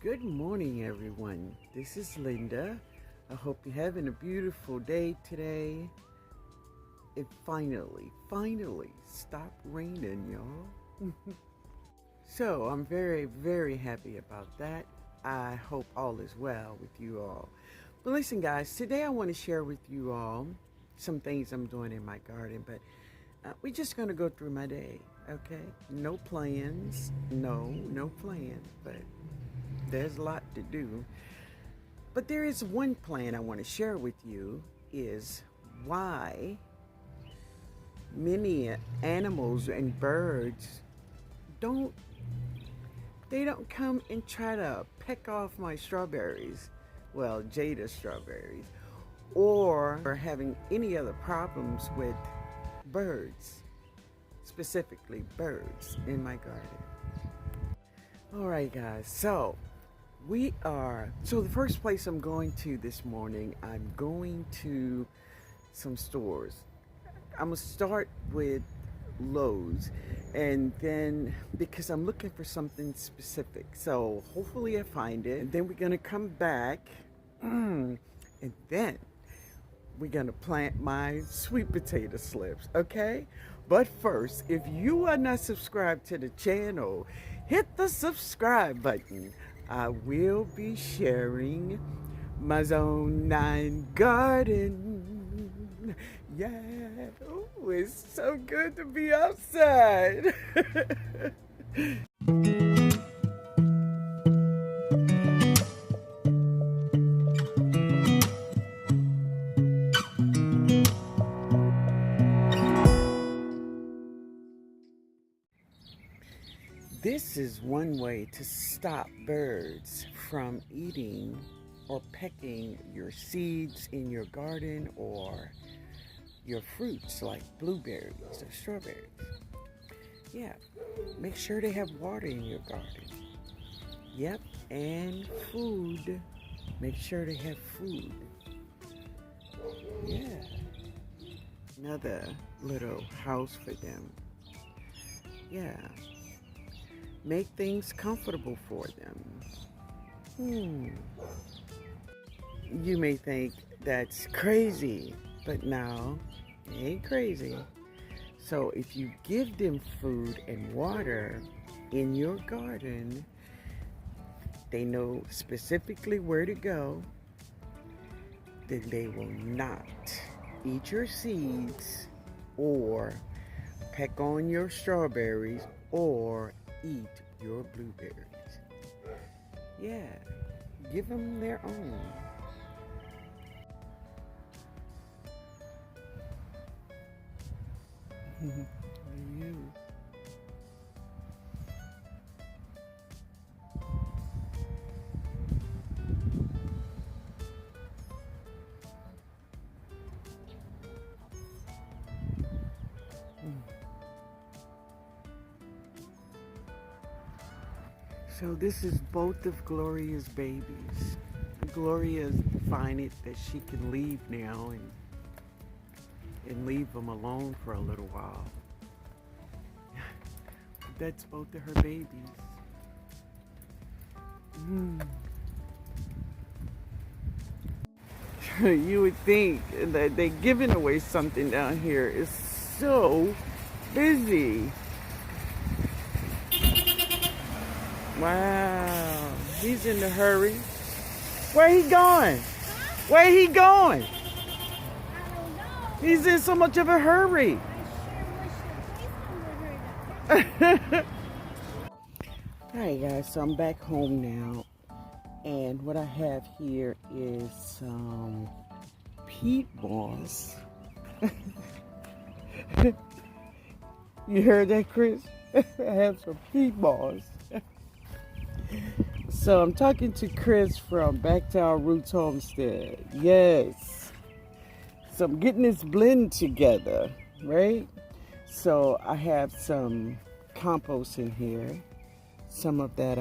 Good morning, everyone. This is Linda. I hope you're having a beautiful day today. It finally stopped raining, y'all. So I'm very happy about that. I hope all is well with you all. But listen, guys, today I want to share with you all some things I'm doing in my garden, but we're just going to go through my day, okay? No plans, no plans, but there's a lot to do. But there is one plan I want to share with you, is why many animals and birds don't come and try to peck off my strawberries. Well, Jada's strawberries. Or having any other problems with birds, specifically birds in my garden. All right, guys, so the first place I'm going to this morning, I'm going to some stores. I'm gonna start with Lowe's, and then because I'm looking for something specific, so hopefully I find it, and then we're gonna come back and then we're gonna plant my sweet potato slips, okay? But first, if you are not subscribed to the channel, hit the subscribe button. I will be sharing my Zone 9 garden. Yeah, oh, it's so good to be outside. This is one way to stop birds from eating or pecking your seeds in your garden or your fruits like blueberries or strawberries. Yeah, make sure they have water in your garden. Yep, and food. Make sure they have food. Yeah, another little house for them. Yeah. Make things comfortable for them. You may think that's crazy, but no, it ain't crazy. So if you give them food and water in your garden, they know specifically where to go, then they will not eat your seeds or peck on your strawberries or eat your blueberries. Yeah, give them their own. You. So this is both of Gloria's babies. Gloria's finding that she can leave now and leave them alone for a little while. That's both of her babies. You would think that they're giving away something down here. It's so busy. Wow, he's in a hurry. Where he going? Where he going? I don't know. He's in so much of a hurry. I sure wish the policeman would hurry up. Alright guys, so I'm back home now. And what I have here is some peat moss. You heard that, Chris? I have some peat moss. So I'm talking to Chris from Back to Our Roots Homestead. Yes. So I'm getting this blend together, right? So I have some compost in here. Some of that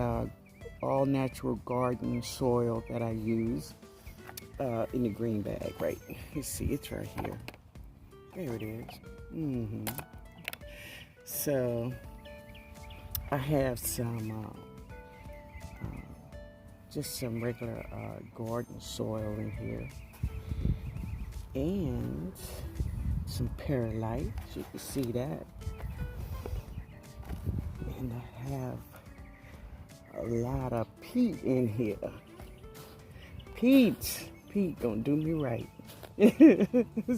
all natural garden soil that I use in the green bag, right? You see, it's right here. There it is. So I have some just some regular garden soil in here. And some perlite, you can see that. And I have a lot of peat in here. Peat gonna do me right.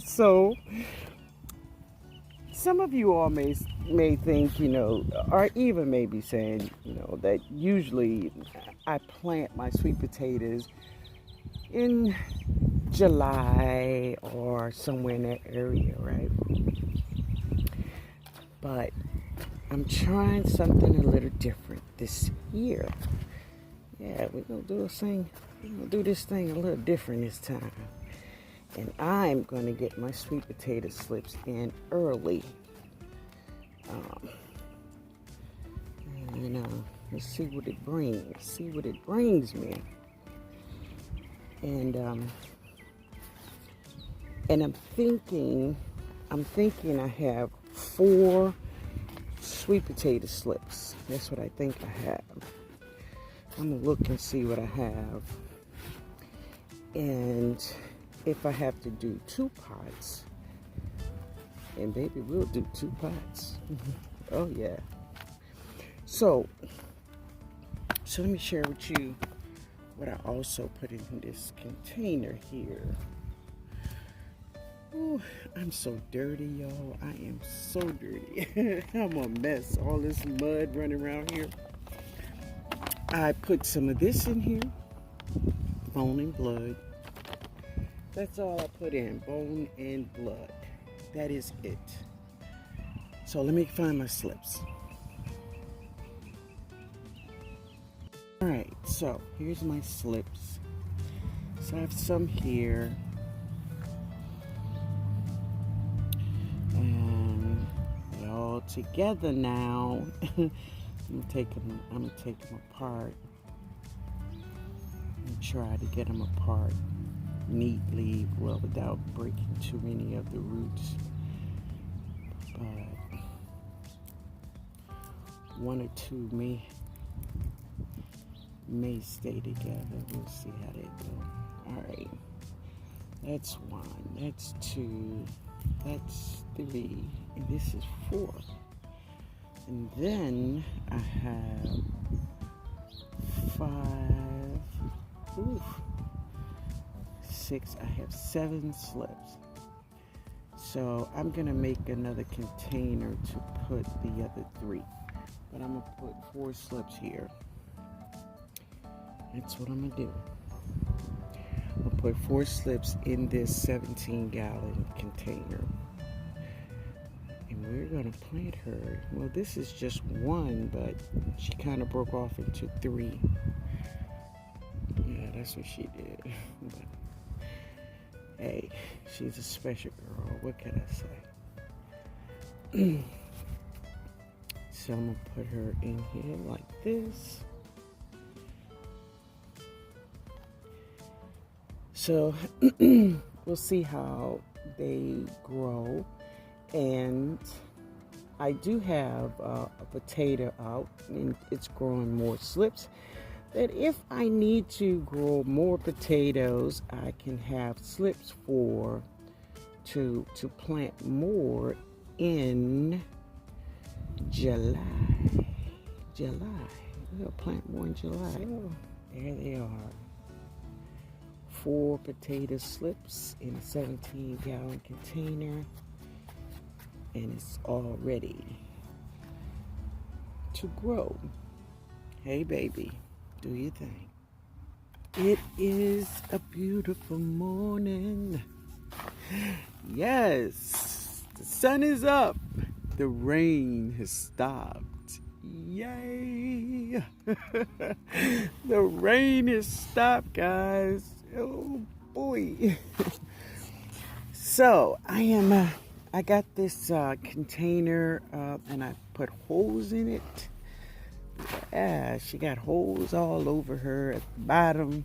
So, some of you all may think, or even may be saying, that usually I plant my sweet potatoes in July or somewhere in that area, right? But I'm trying something a little different this year. Yeah, we're gonna do this thing a little different this time. And I'm gonna get my sweet potato slips in early. Let's see what it brings. See what it brings me. And I'm thinking I have 4 sweet potato slips. That's what I think I have. I'm gonna look and see what I have. And if I have to do 2 pots, and baby, we'll do 2 pots. Oh yeah. So let me share with you what I also put in this container here. Ooh, I'm so dirty, y'all. I am so dirty. I'm a mess. All this mud running around here. I put some of this in here. Bone and blood. That's all I put in. Bone and blood. That is it. So let me find my slips. Alright, so here's my slips. So I have some here. And they're all together now. I'm gonna take them apart and try to get them apart neatly, well, without breaking too many of the roots. But 1 or 2 may stay together. We'll see how they go. All right, that's 1, that's 2, that's 3, and this is 4. And then I have 5, 6, I have 7 slips. So I'm gonna make another container to put the other 3. But I'm gonna put 4 slips here. That's what I'm gonna do. I'll put 4 slips in this 17-gallon container. And we're gonna plant her. Well, this is just 1, but she kind of broke off into 3. Yeah, that's what she did. But, hey, she's a special girl. What can I say? So I'm gonna put her in here like this. So we'll see how they grow. And I do have a potato out, and it's growing more slips. That if I need to grow more potatoes, I can have slips to plant more in July. We'll plant more in July. So there they are. 4 potato slips in a 17-gallon container, and it's all ready to grow. Hey baby, do your thing. It is a beautiful morning. Yes, the sun is up. The rain has stopped. Yay! The rain has stopped, guys. Oh boy. So I got this container and I put holes in it. Yeah, she got holes all over her at the bottom.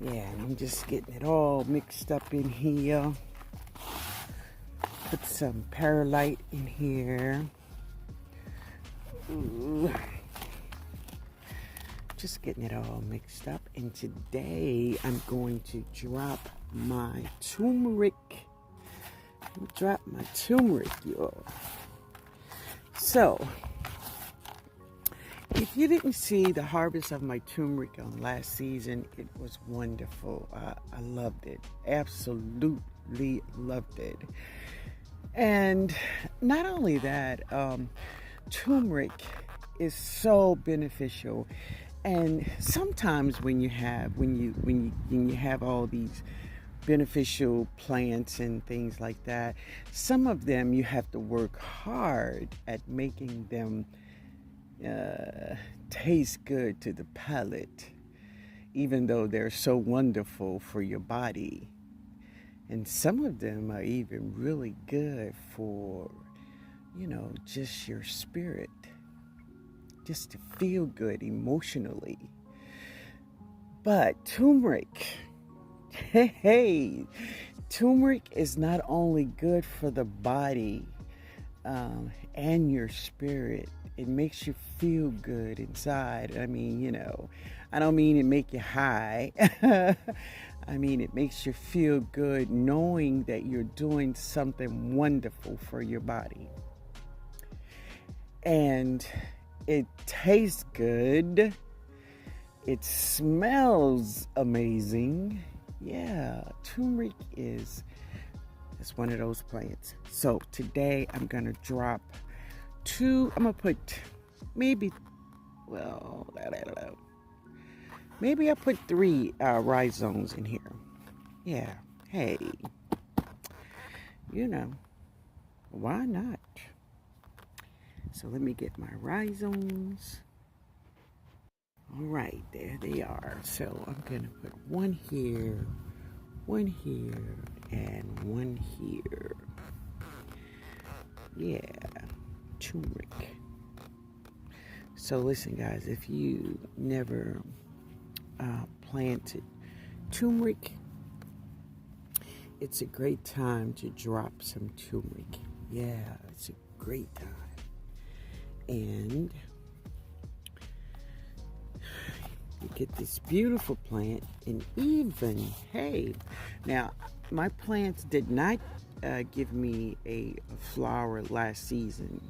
Yeah, and I'm just getting it all mixed up in here. Put some perlite in here. Ooh. just getting it all mixed up. And today I'm going to drop my turmeric. Y'all. So, if you didn't see the harvest of my turmeric on last season, it was wonderful. I loved it. Absolutely loved it. And not only that, turmeric is so beneficial. And sometimes when you have all these beneficial plants and things like that, some of them you have to work hard at making them taste good to the palate, even though they're so wonderful for your body. And some of them are even really good for, just your spirit, just to feel good emotionally. But turmeric, turmeric is not only good for the body and your spirit. It makes you feel good inside. I mean, I don't mean it make you high. I mean, it makes you feel good knowing that you're doing something wonderful for your body. And it tastes good. It smells amazing. Yeah, turmeric is one of those plants. So today I'm going to drop I'm going to put maybe I put 3 rhizomes in here. Yeah, hey, why not? So let me get my rhizomes. All right, there they are. So I'm going to put one here, and one here. Yeah, turmeric. So listen, guys, if you never planted turmeric, it's a great time to drop some turmeric. Yeah, it's a great time. And you get this beautiful plant, and even, hey, now my plants did not give me a flower last season,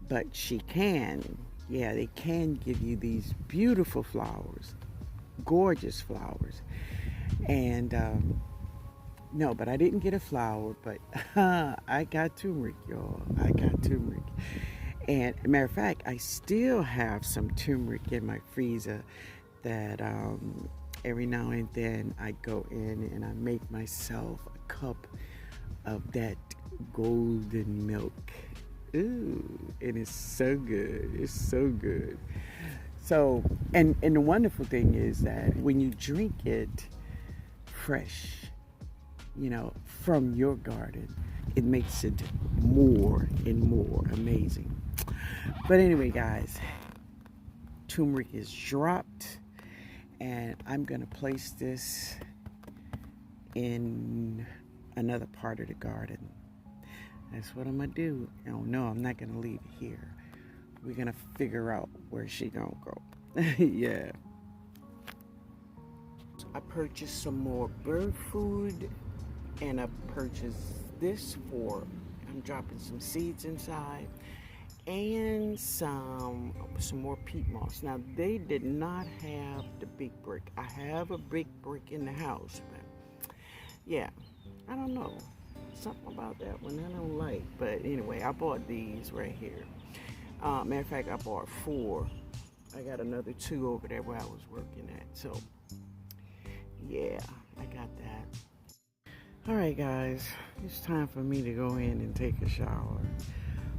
but she can. Yeah, they can give you these beautiful flowers, gorgeous flowers. And no, but I didn't get a flower, but I got turmeric, y'all. I got turmeric. And as a matter of fact, I still have some turmeric in my freezer that every now and then I go in and I make myself a cup of that golden milk. Ooh, it is so good. It's so good. So, and the wonderful thing is that when you drink it fresh, from your garden, it makes it more and more amazing. But anyway, guys, turmeric is dropped, and I'm going to place this in another part of the garden. That's what I'm going to do. Oh, no, I'm not going to leave it here. We're going to figure out where she going to go. Yeah. I purchased some more bird food, and I purchased this I'm dropping some seeds inside, and some more peat moss. Now, they did not have the big brick. I have a big brick in the house, but yeah, I don't know. Something about that one I don't like. But anyway, I bought these right here. Matter of fact, I bought 4. I got another 2 over there where I was working at. So, yeah, I got that. All right, guys, it's time for me to go in and take a shower.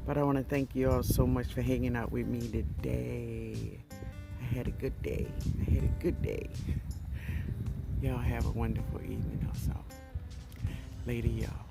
But I want to thank you all so much for hanging out with me today. I had a good day. Y'all have a wonderful evening also. Later, y'all.